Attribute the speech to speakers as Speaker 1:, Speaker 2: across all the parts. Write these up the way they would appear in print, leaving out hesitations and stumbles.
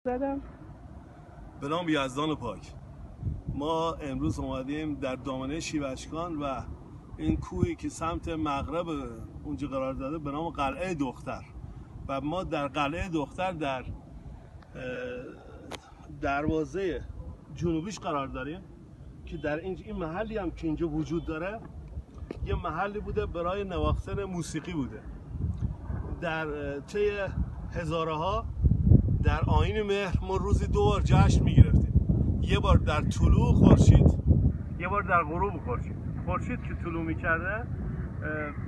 Speaker 1: زدم.
Speaker 2: به نام یزدان پاک. ما امروز اومدیم در دامنه شیوشکان و این کوهی که سمت مغرب اونجا قرار داده به نام قلعه دختر و ما در قلعه دختر در دروازه جنوبیش قرار داریم که در این محلی هم که اینجا وجود داره یه محلی بوده برای نواختن موسیقی بوده. در طی هزارها در آیین مهر ما روزی 2 بار جشن میگرفتیم، یه بار در طلوع خورشید، یه بار در غروب خورشید. خورشید که طلوع میکرده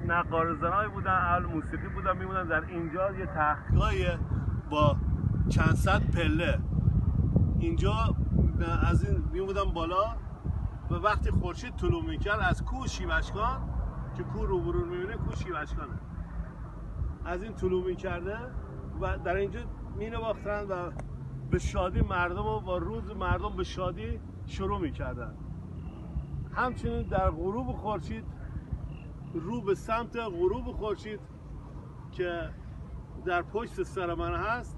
Speaker 2: نقار زنایی بودن، اهل موسیقی بودن، میمونن در اینجا یه تختگاهی با چند صد پله اینجا از این میمونن بالا و وقتی خورشید طلوع میکرد از کوه شیوشکان که کوه رو برون میبینه کوه شیوشکانه، از این طلوع میکرده و در اینجا مینواختن و به شادی مردم و با روز مردم به شادی شروع میکردن. همچنین در غروب خورشید، رو به سمت غروب خورشید که در پشت سر من هست،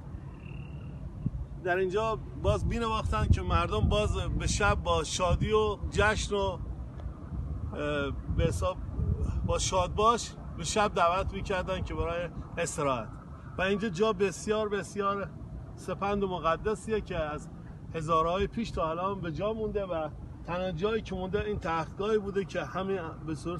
Speaker 2: در اینجا باز مینواختن که مردم باز به شب با شادی و جشن و به حساب با شادباش به شب دعوت میکردن که برای استراحت. و اینجا جا بسیار بسیار سپند و مقدسیه که از هزارهای پیش تا الان به جا مونده و تنها جایی که مونده این تختگاهی بوده که همین به صورت